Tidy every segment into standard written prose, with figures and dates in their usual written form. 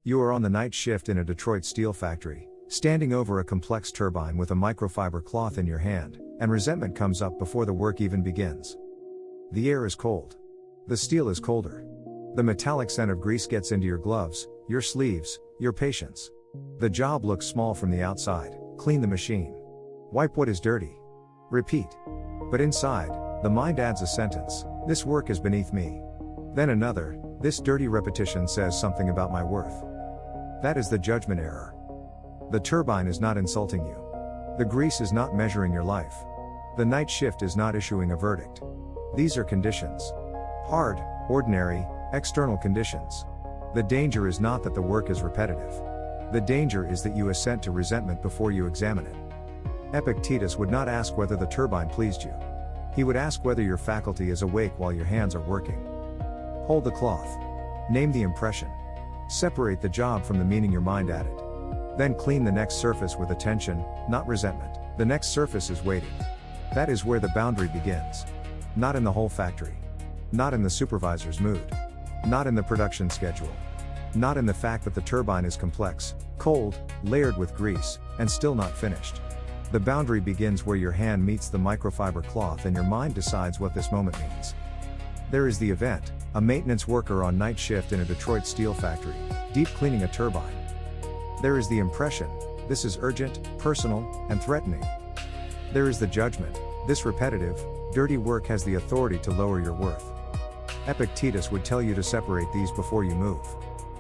You are on the night shift in a Detroit steel factory, standing over a complex turbine with a microfiber cloth in your hand, and resentment comes up before the work even begins. The air is cold. The steel is colder. The metallic scent of grease gets into your gloves, your sleeves, your patience. The job looks small from the outside. Clean the machine. Wipe what is dirty. Repeat. But inside, the mind adds a sentence: this work is beneath me. Then another: this dirty repetition says something about my worth. That is the judgment error. The turbine is not insulting you. The grease is not measuring your life. The night shift is not issuing a verdict. These are conditions. Hard, ordinary, external conditions. The danger is not that the work is repetitive. The danger is that you assent to resentment before you examine it. Epictetus would not ask whether the turbine pleased you. He would ask whether your faculty is awake while your hands are working. Hold the cloth. Name the impression. Separate the job from the meaning your mind added. Then clean the next surface with attention, not resentment. The next surface is waiting. That is where the boundary begins. Not in the whole factory. Not in the supervisor's mood. Not in the production schedule. Not in the fact that the turbine is complex, cold, layered with grease, and still not finished. The boundary begins where your hand meets the microfiber cloth and your mind decides what this moment means. There is the event: a maintenance worker on night shift in a Detroit steel factory, deep cleaning a turbine. There is the impression: this is urgent, personal, and threatening. There is the judgment: this repetitive, dirty work has the authority to lower your worth. Epictetus would tell you to separate these before you move.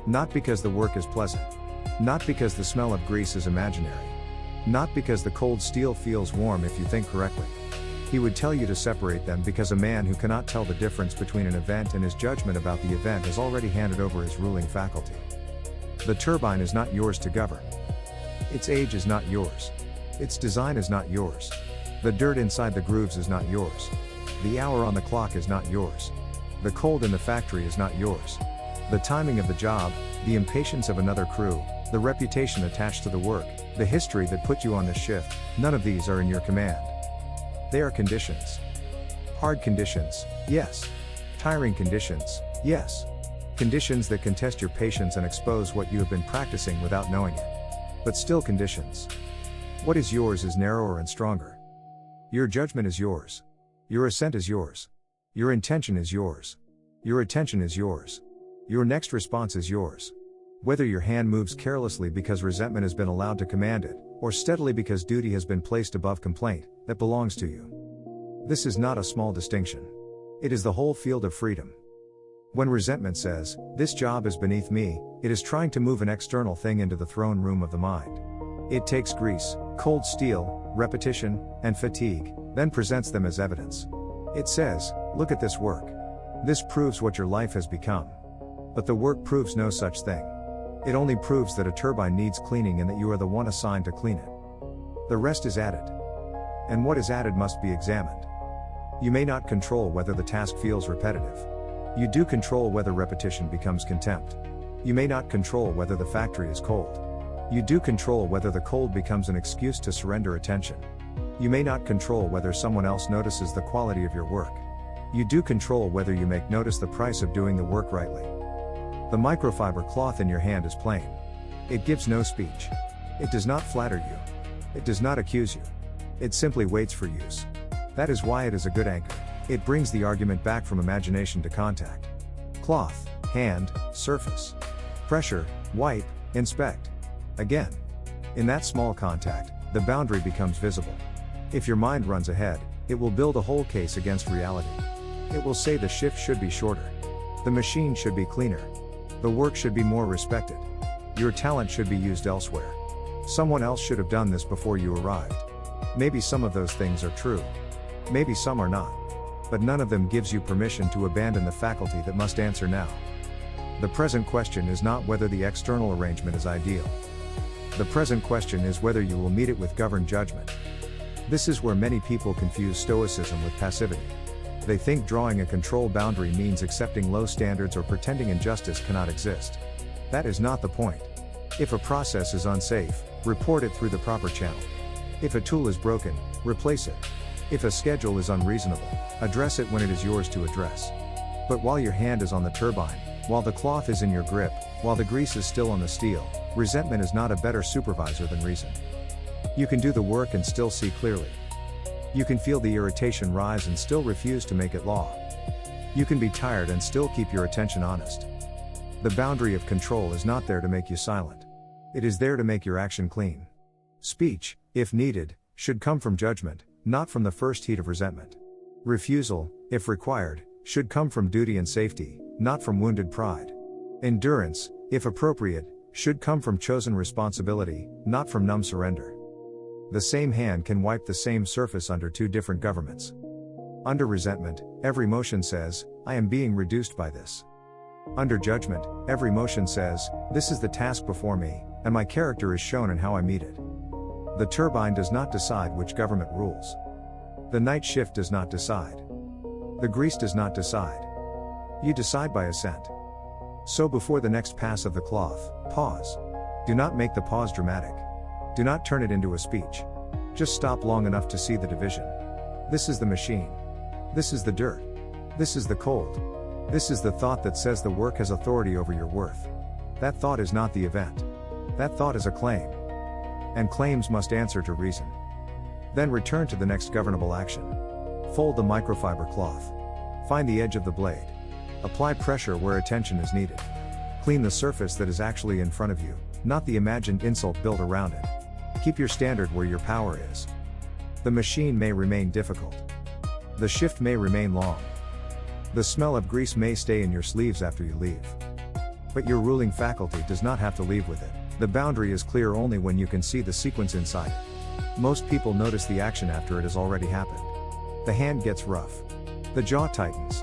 Not because the work is pleasant. Not because the smell of grease is imaginary. Not because the cold steel feels warm if you think correctly. He would tell you to separate them because a man who cannot tell the difference between an event and his judgment about the event has already handed over his ruling faculty. The turbine is not yours to govern. Its age is not yours. Its design is not yours. The dirt inside the grooves is not yours. The hour on the clock is not yours. The cold in the factory is not yours. The timing of the job, the impatience of another crew, the reputation attached to the work, the history that put you on this shift, none of these are in your command. They are conditions. Hard conditions, yes. Tiring conditions, yes. Conditions that can test your patience and expose what you have been practicing without knowing it. But still conditions. What is yours is narrower and stronger. Your judgment is yours. Your assent is yours. Your intention is yours. Your attention is yours. Your next response is yours. Whether your hand moves carelessly because resentment has been allowed to command it, or steadily because duty has been placed above complaint, that belongs to you. This is not a small distinction. It is the whole field of freedom. When resentment says, "This job is beneath me," it is trying to move an external thing into the throne room of the mind. It takes grease, cold steel, repetition, and fatigue, then presents them as evidence. It says, "Look at this work. This proves what your life has become." But the work proves no such thing. It only proves that a turbine needs cleaning and that you are the one assigned to clean it. The rest is added. And what is added must be examined. You may not control whether the task feels repetitive. You do control whether repetition becomes contempt. You may not control whether the factory is cold. You do control whether the cold becomes an excuse to surrender attention. You may not control whether someone else notices the quality of your work. You do control whether you make notice the price of doing the work rightly. The microfiber cloth in your hand is plain. It gives no speech. It does not flatter you. It does not accuse you. It simply waits for use. That is why it is a good anchor. It brings the argument back from imagination to contact. Cloth, hand, surface. Pressure, wipe, inspect. Again. In that small contact, the boundary becomes visible. If your mind runs ahead, it will build a whole case against reality. It will say the shift should be shorter. The machine should be cleaner. The work should be more respected. Your talent should be used elsewhere. Someone else should have done this before you arrived. Maybe some of those things are true. Maybe some are not. But none of them gives you permission to abandon the faculty that must answer now. The present question is not whether the external arrangement is ideal. The present question is whether you will meet it with governed judgment. This is where many people confuse Stoicism with passivity. They think drawing a control boundary means accepting low standards or pretending injustice cannot exist. That is not the point. If a process is unsafe, report it through the proper channel. If a tool is broken, replace it. If a schedule is unreasonable, address it when it is yours to address. But while your hand is on the turbine, While the cloth is in your grip, while the grease is still on the steel, resentment is not a better supervisor than reason. You can do the work and still see clearly. You can feel the irritation rise and still refuse to make it law. You can be tired and still keep your attention honest. The boundary of control is not there to make you silent. It is there to make your action clean. Speech, if needed, should come from judgment, not from the first heat of resentment. Refusal, if required, should come from duty and safety, not from wounded pride. Endurance, if appropriate, should come from chosen responsibility, not from numb surrender. The same hand can wipe the same surface under two different governments. Under resentment, every motion says, I am being reduced by this. Under judgment, every motion says, this is the task before me, and my character is shown in how I meet it. The turbine does not decide which government rules. The night shift does not decide. The grease does not decide. You decide by assent. So before the next pass of the cloth, pause. Do not make the pause dramatic. Do not turn it into a speech. Just stop long enough to see the division. This is the machine. This is the dirt. This is the cold. This is the thought that says the work has authority over your worth. That thought is not the event. That thought is a claim. And claims must answer to reason. Then return to the next governable action. Fold the microfiber cloth. Find the edge of the blade. Apply pressure where attention is needed. Clean the surface that is actually in front of you, not the imagined insult built around it. Keep your standard where your power is. The machine may remain difficult. The shift may remain long. The smell of grease may stay in your sleeves after you leave. But your ruling faculty does not have to leave with it. The boundary is clear only when you can see the sequence inside it. Most people notice the action after it has already happened. The hand gets rough. The jaw tightens.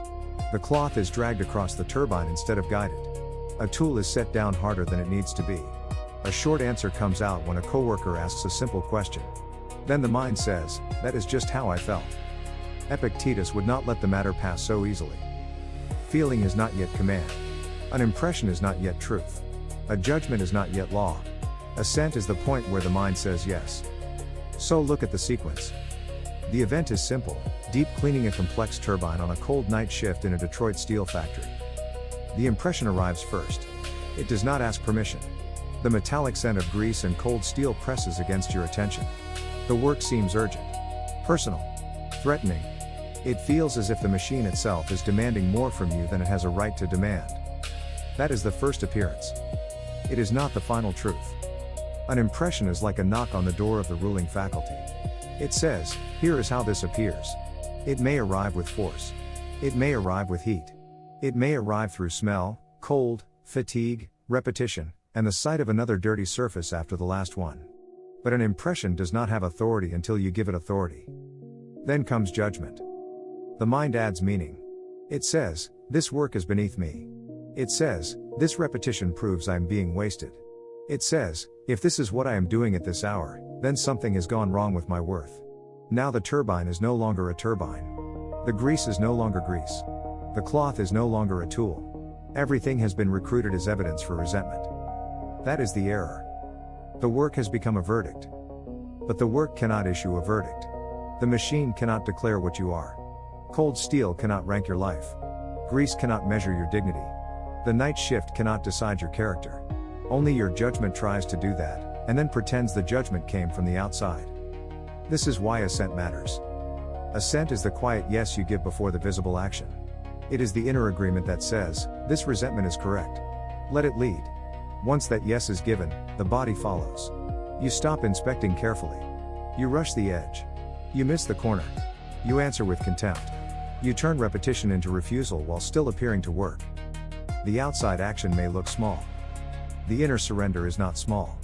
The cloth is dragged across the turbine instead of guided. A tool is set down harder than it needs to be. A short answer comes out when a coworker asks a simple question. Then the mind says, that is just how I felt. Epictetus would not let the matter pass so easily. Feeling is not yet command. An impression is not yet truth. A judgment is not yet law. Assent is the point where the mind says yes. So look at the sequence. The event is simple: deep cleaning a complex turbine on a cold night shift in a Detroit steel factory. The impression arrives first. It does not ask permission. The metallic scent of grease and cold steel presses against your attention. The work seems urgent, personal, threatening. It feels as if the machine itself is demanding more from you than it has a right to demand. That is the first appearance. It is not the final truth. An impression is like a knock on the door of the ruling faculty. It says, here is how this appears. It may arrive with force. It may arrive with heat. It may arrive through smell, cold, fatigue, repetition, and the sight of another dirty surface after the last one. But an impression does not have authority until you give it authority. Then comes judgment. The mind adds meaning. It says, this work is beneath me. It says, this repetition proves I am being wasted. It says, if this is what I am doing at this hour, then something has gone wrong with my worth. Now the turbine is no longer a turbine. The grease is no longer grease. The cloth is no longer a tool. Everything has been recruited as evidence for resentment. That is the error. The work has become a verdict. But the work cannot issue a verdict. The machine cannot declare what you are. Cold steel cannot rank your life. Grease cannot measure your dignity. The night shift cannot decide your character. Only your judgment tries to do that, and then pretends the judgment came from the outside. This is why assent matters. Assent is the quiet yes you give before the visible action. It is the inner agreement that says, this resentment is correct. Let it lead. Once that yes is given, the body follows. You stop inspecting carefully. You rush the edge. You miss the corner. You answer with contempt. You turn repetition into refusal while still appearing to work. The outside action may look small. The inner surrender is not small.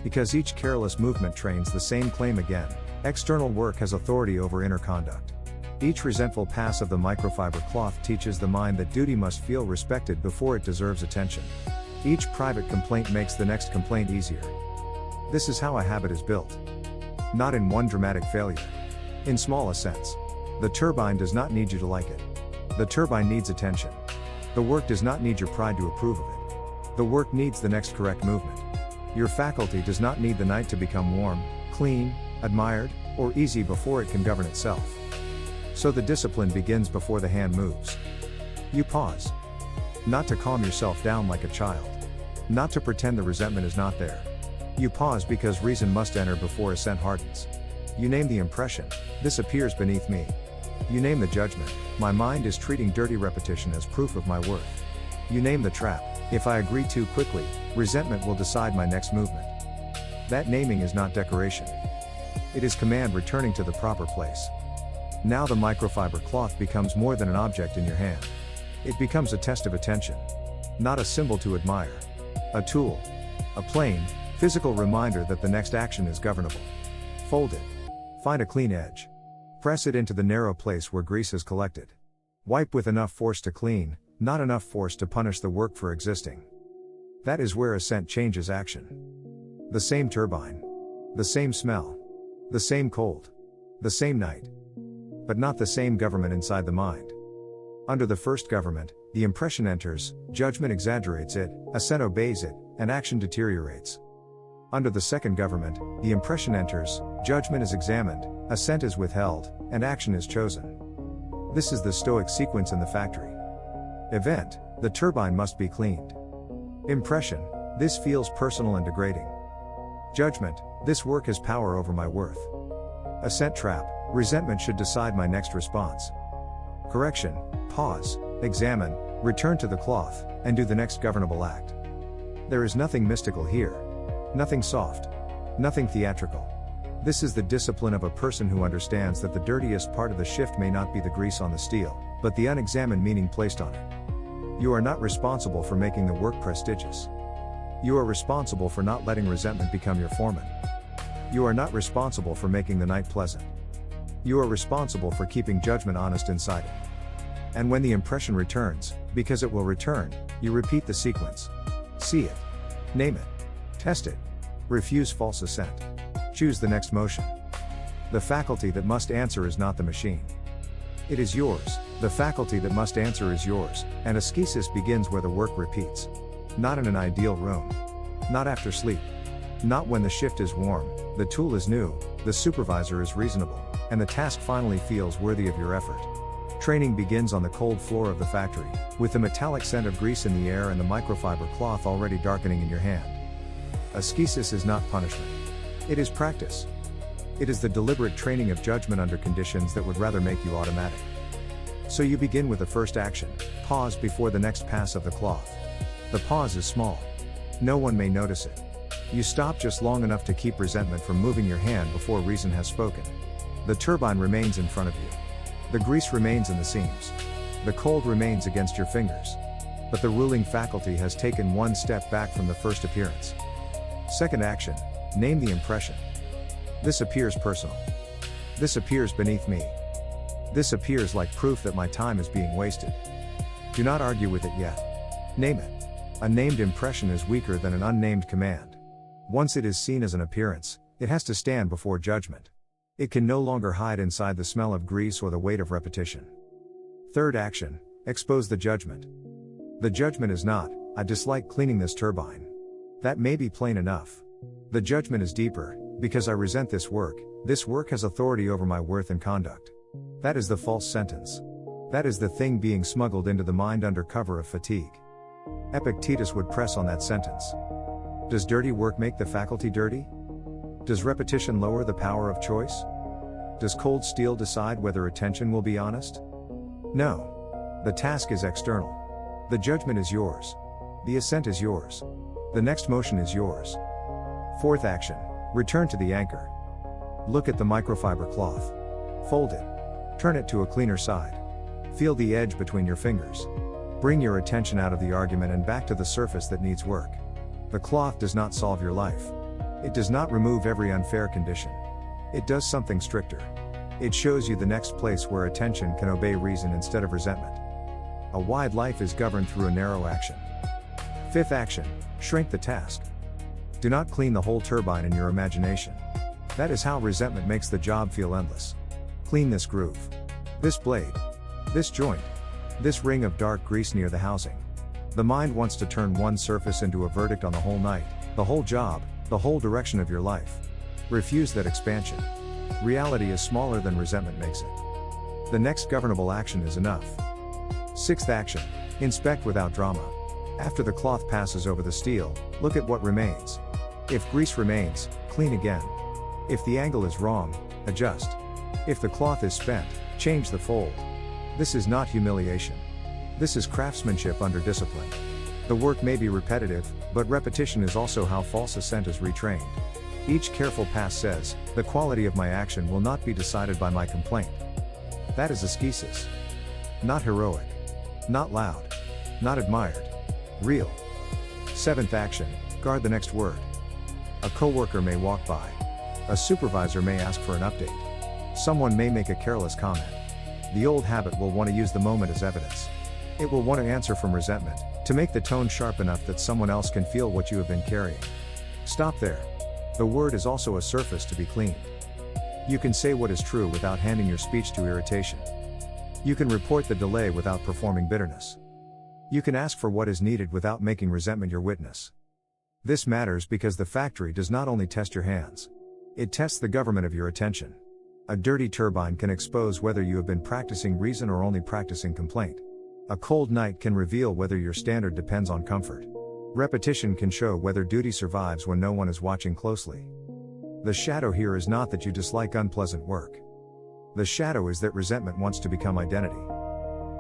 Because each careless movement trains the same claim again. External work has authority over inner conduct. Each resentful pass of the microfiber cloth teaches the mind that duty must feel respected before it deserves attention. Each private complaint makes the next complaint easier. This is how a habit is built. Not in one dramatic failure. In small assents. The turbine does not need you to like it. The turbine needs attention. The work does not need your pride to approve of it. The work needs the next correct movement. Your faculty does not need the night to become warm, clean, admired, or easy before it can govern itself. So the discipline begins before the hand moves. You pause. Not to calm yourself down like a child. Not to pretend the resentment is not there. You pause because reason must enter before assent hardens. You name the impression, this appears beneath me. You name the judgment, my mind is treating dirty repetition as proof of my worth. You name the trap, if I agree too quickly, resentment will decide my next movement. That naming is not decoration. It is command returning to the proper place. Now the microfiber cloth becomes more than an object in your hand. It becomes a test of attention. Not a symbol to admire. A tool. A plain, physical reminder that the next action is governable. Fold it. Find a clean edge. Press it into the narrow place where grease has collected. Wipe with enough force to clean, not enough force to punish the work for existing. That is where assent changes action. The same turbine. The same smell. The same cold. The same night. But not the same government inside the mind. Under the first government, the impression enters, judgment exaggerates it, assent obeys it, and action deteriorates. Under the second government, the impression enters, judgment is examined, assent is withheld, and action is chosen. This is the Stoic sequence in the factory. Event, the turbine must be cleaned. Impression, this feels personal and degrading. Judgment, this work has power over my worth. Assent trap, resentment should decide my next response. Correction, pause, examine, return to the cloth, and do the next governable act. There is nothing mystical here. Nothing soft. Nothing theatrical. This is the discipline of a person who understands that the dirtiest part of the shift may not be the grease on the steel, but the unexamined meaning placed on it. You are not responsible for making the work prestigious. You are responsible for not letting resentment become your foreman. You are not responsible for making the night pleasant. You are responsible for keeping judgment honest inside it. And when the impression returns, because it will return, you repeat the sequence. See it. Name it. Test it. Refuse false assent. Choose the next motion. The faculty that must answer is not the machine. It is yours. The faculty that must answer is yours, and ascesis begins where the work repeats. Not in an ideal room. Not after sleep. Not when the shift is warm, the tool is new, the supervisor is reasonable, and the task finally feels worthy of your effort. Training begins on the cold floor of the factory, with the metallic scent of grease in the air and the microfiber cloth already darkening in your hand. Ascesis is not punishment. It is practice. It is the deliberate training of judgment under conditions that would rather make you automatic. So you begin with the first action, pause before the next pass of the cloth. The pause is small. No one may notice it. You stop just long enough to keep resentment from moving your hand before reason has spoken. The turbine remains in front of you. The grease remains in the seams. The cold remains against your fingers. But the ruling faculty has taken one step back from the first appearance. Second action, name the impression. This appears personal. This appears beneath me. This appears like proof that my time is being wasted. Do not argue with it yet. Name it. A named impression is weaker than an unnamed command. Once it is seen as an appearance, it has to stand before judgment. It can no longer hide inside the smell of grease or the weight of repetition. Third action, expose the judgment. The judgment is not, I dislike cleaning this turbine. That may be plain enough. The judgment is deeper, because I resent this work has authority over my worth and conduct. That is the false sentence. That is the thing being smuggled into the mind under cover of fatigue. Epictetus would press on that sentence. Does dirty work make the faculty dirty? Does repetition lower the power of choice? Does cold steel decide whether attention will be honest? No. The task is external. The judgment is yours. The assent is yours. The next motion is yours. Fourth action, return to the anchor. Look at the microfiber cloth. Fold it. Turn it to a cleaner side. Feel the edge between your fingers. Bring your attention out of the argument and back to the surface that needs work. The cloth does not solve your life. It does not remove every unfair condition. It does something stricter. It shows you the next place where attention can obey reason instead of resentment. A wide life is governed through a narrow action. Fifth action, shrink the task. Do not clean the whole turbine in your imagination. That is how resentment makes the job feel endless. Clean this groove. This blade. This joint. This ring of dark grease near the housing. The mind wants to turn one surface into a verdict on the whole night, the whole job, the whole direction of your life. Refuse that expansion. Reality is smaller than resentment makes it. The next governable action is enough. Sixth action. Inspect without drama. After the cloth passes over the steel, look at what remains. If grease remains, clean again. If the angle is wrong, adjust. If the cloth is spent, change the fold. This is not humiliation. This is craftsmanship under discipline. The work may be repetitive, but repetition is also how false assent is retrained. Each careful pass says, the quality of my action will not be decided by my complaint. That is ascesis. Not heroic. Not loud. Not admired. Real. Seventh action, guard the next word. A coworker may walk by. A supervisor may ask for an update. Someone may make a careless comment. The old habit will want to use the moment as evidence. It will want to answer from resentment, to make the tone sharp enough that someone else can feel what you have been carrying. Stop there. The word is also a surface to be cleaned. You can say what is true without handing your speech to irritation. You can report the delay without performing bitterness. You can ask for what is needed without making resentment your witness. This matters because the factory does not only test your hands. It tests the government of your attention. A dirty turbine can expose whether you have been practicing reason or only practicing complaint. A cold night can reveal whether your standard depends on comfort. Repetition can show whether duty survives when no one is watching closely. The shadow here is not that you dislike unpleasant work. The shadow is that resentment wants to become identity.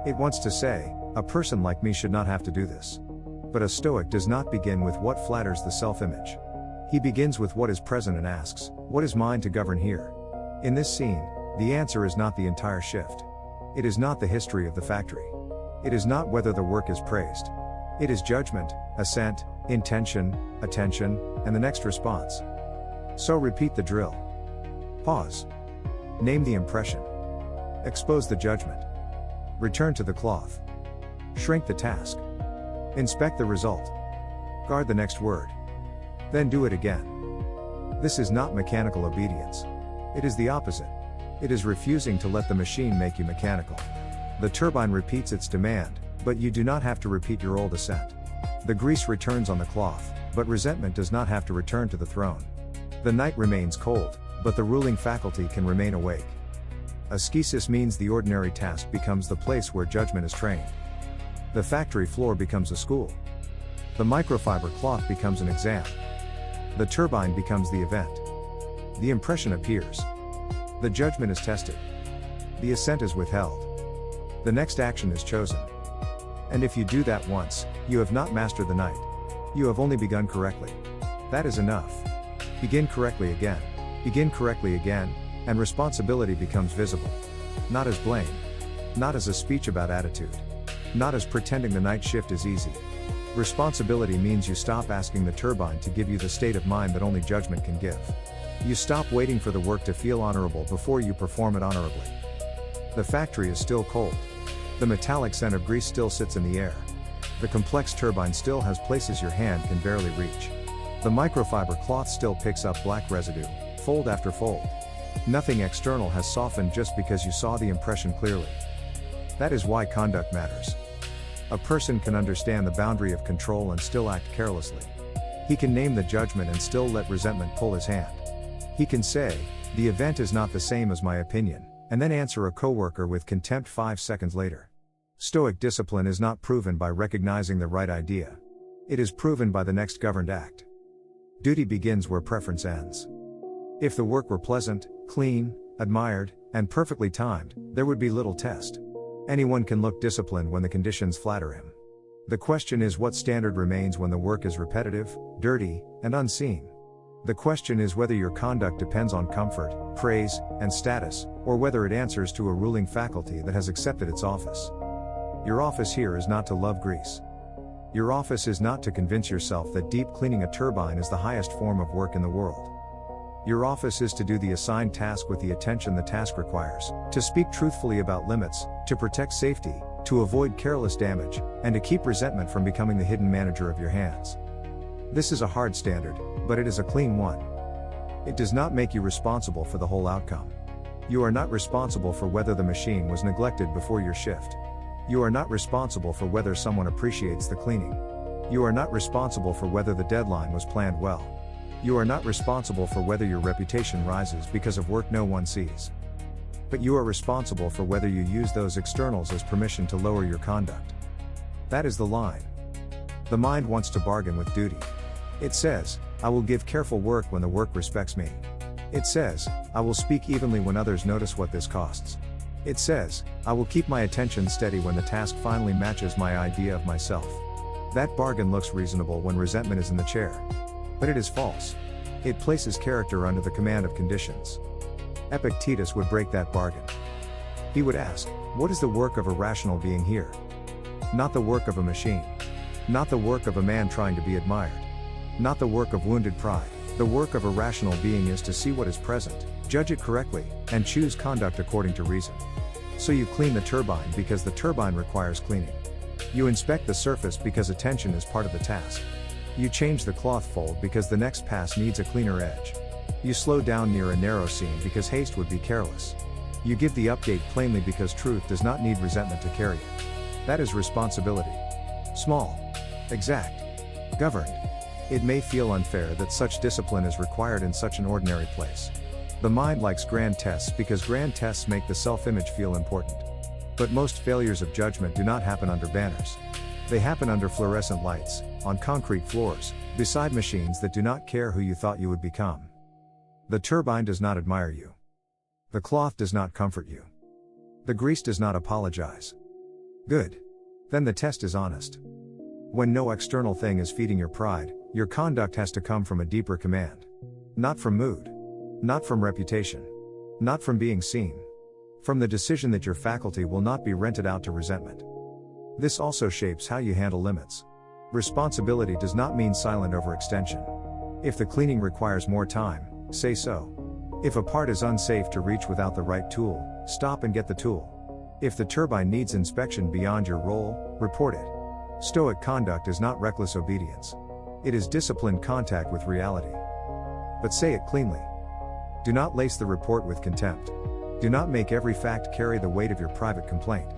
It wants to say, a person like me should not have to do this. But a Stoic does not begin with what flatters the self-image. He begins with what is present and asks, what is mine to govern here? In this scene, the answer is not the entire shift. It is not the history of the factory. It is not whether the work is praised. It is judgment, assent, intention, attention, and the next response. So repeat the drill. Pause. Name the impression. Expose the judgment. Return to the cloth. Shrink the task. Inspect the result. Guard the next word. Then do it again. This is not mechanical obedience. It is the opposite. It is refusing to let the machine make you mechanical. The turbine repeats its demand, but you do not have to repeat your old assent. The grease returns on the cloth, but resentment does not have to return to the throne. The night remains cold, but the ruling faculty can remain awake. Ascesis means the ordinary task becomes the place where judgment is trained. The factory floor becomes a school. The microfiber cloth becomes an exam. The turbine becomes the event. The impression appears. The judgment is tested. The assent is withheld. The next action is chosen. And if you do that once, you have not mastered the night. You have only begun correctly. That is enough. Begin correctly again. Begin correctly again, and responsibility becomes visible. Not as blame. Not as a speech about attitude. Not as pretending the night shift is easy. Responsibility means you stop asking the turbine to give you the state of mind that only judgment can give. You stop waiting for the work to feel honorable before you perform it honorably. The factory is still cold. The metallic scent of grease still sits in the air. The complex turbine still has places your hand can barely reach. The microfiber cloth still picks up black residue, fold after fold. Nothing external has softened just because you saw the impression clearly. That is why conduct matters. A person can understand the boundary of control and still act carelessly. He can name the judgment and still let resentment pull his hand. He can say, the event is not the same as my opinion, and then answer a coworker with contempt 5 seconds later. Stoic discipline is not proven by recognizing the right idea. It is proven by the next governed act. Duty begins where preference ends. If the work were pleasant, clean, admired, and perfectly timed, there would be little test. Anyone can look disciplined when the conditions flatter him. The question is what standard remains when the work is repetitive, dirty, and unseen. The question is whether your conduct depends on comfort, praise, and status, or whether it answers to a ruling faculty that has accepted its office. Your office here is not to love grease. Your office is not to convince yourself that deep cleaning a turbine is the highest form of work in the world. Your office is to do the assigned task with the attention the task requires, to speak truthfully about limits, to protect safety, to avoid careless damage, and to keep resentment from becoming the hidden manager of your hands. This is a hard standard, but it is a clean one. It does not make you responsible for the whole outcome. You are not responsible for whether the machine was neglected before your shift. You are not responsible for whether someone appreciates the cleaning. You are not responsible for whether the deadline was planned well. You are not responsible for whether your reputation rises because of work no one sees. But you are responsible for whether you use those externals as permission to lower your conduct. That is the line. The mind wants to bargain with duty. It says, I will give careful work when the work respects me. It says, I will speak evenly when others notice what this costs. It says, I will keep my attention steady when the task finally matches my idea of myself. That bargain looks reasonable when resentment is in the chair. But it is false. It places character under the command of conditions. Epictetus would break that bargain. He would ask, what is the work of a rational being here? Not the work of a machine. Not the work of a man trying to be admired. Not the work of wounded pride. The work of a rational being is to see what is present, judge it correctly, and choose conduct according to reason. So you clean the turbine because the turbine requires cleaning. You inspect the surface because attention is part of the task. You change the cloth fold because the next pass needs a cleaner edge. You slow down near a narrow seam because haste would be careless. You give the update plainly because truth does not need resentment to carry it. That is responsibility. Small. Exact. Governed. It may feel unfair that such discipline is required in such an ordinary place. The mind likes grand tests because grand tests make the self-image feel important. But most failures of judgment do not happen under banners. They happen under fluorescent lights, on concrete floors, beside machines that do not care who you thought you would become. The turbine does not admire you. The cloth does not comfort you. The grease does not apologize. Good. Then the test is honest. When no external thing is feeding your pride, your conduct has to come from a deeper command. Not from mood. Not from reputation. Not from being seen. From the decision that your faculty will not be rented out to resentment. This also shapes how you handle limits. Responsibility does not mean silent overextension. If the cleaning requires more time, say so. If a part is unsafe to reach without the right tool, stop and get the tool. If the turbine needs inspection beyond your role, report it. Stoic conduct is not reckless obedience. It is disciplined contact with reality. But say it cleanly. Do not lace the report with contempt. Do not make every fact carry the weight of your private complaint.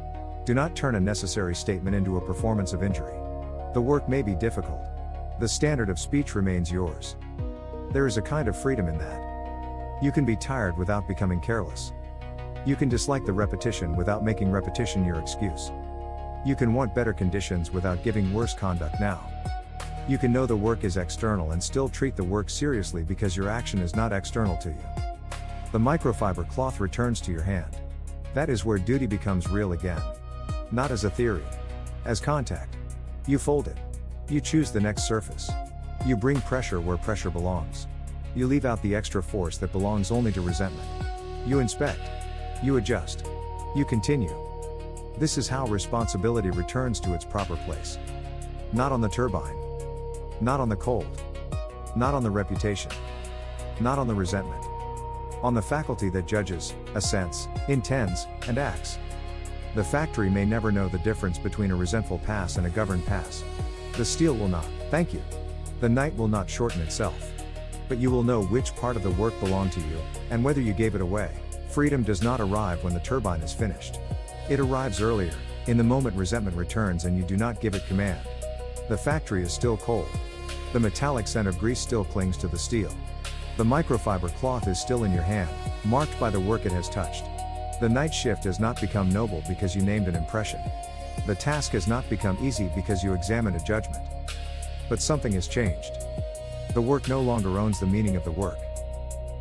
Do not turn a necessary statement into a performance of injury. The work may be difficult. The standard of speech remains yours. There is a kind of freedom in that. You can be tired without becoming careless. You can dislike the repetition without making repetition your excuse. You can want better conditions without giving worse conduct now. You can know the work is external and still treat the work seriously because your action is not external to you. The microfiber cloth returns to your hand. That is where duty becomes real again. Not as a theory. As contact. You fold it. You choose the next surface. You bring pressure where pressure belongs. You leave out the extra force that belongs only to resentment. You inspect. You adjust. You continue. This is how responsibility returns to its proper place. Not on the turbine. Not on the cold. Not on the reputation. Not on the resentment. On the faculty that judges, assents, intends, and acts. The factory may never know the difference between a resentful pass and a governed pass. The steel will not, thank you. The night will not shorten itself. But you will know which part of the work belonged to you, and whether you gave it away. Freedom does not arrive when the turbine is finished. It arrives earlier, in the moment resentment returns and you do not give it command. The factory is still cold. The metallic scent of grease still clings to the steel. The microfiber cloth is still in your hand, marked by the work it has touched. The night shift has not become noble because you named an impression. The task has not become easy because you examined a judgment. But something has changed. The work no longer owns the meaning of the work.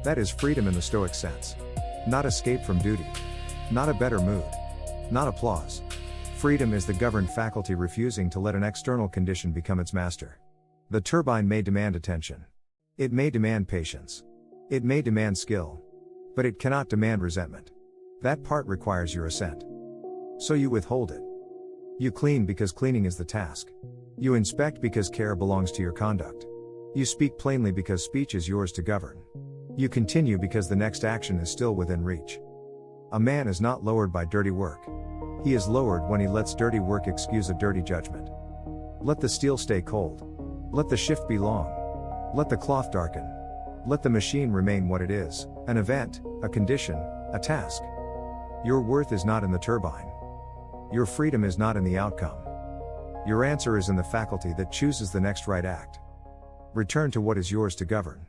That is freedom in the Stoic sense. Not escape from duty. Not a better mood. Not applause. Freedom is the governed faculty refusing to let an external condition become its master. The turbine may demand attention. It may demand patience. It may demand skill. But it cannot demand resentment. That part requires your assent. So you withhold it. You clean because cleaning is the task. You inspect because care belongs to your conduct. You speak plainly because speech is yours to govern. You continue because the next action is still within reach. A man is not lowered by dirty work. He is lowered when he lets dirty work excuse a dirty judgment. Let the steel stay cold. Let the shift be long. Let the cloth darken. Let the machine remain what it is, an event, a condition, a task. Your worth is not in the turbine. Your freedom is not in the outcome. Your answer is in the faculty that chooses the next right act. Return to what is yours to govern.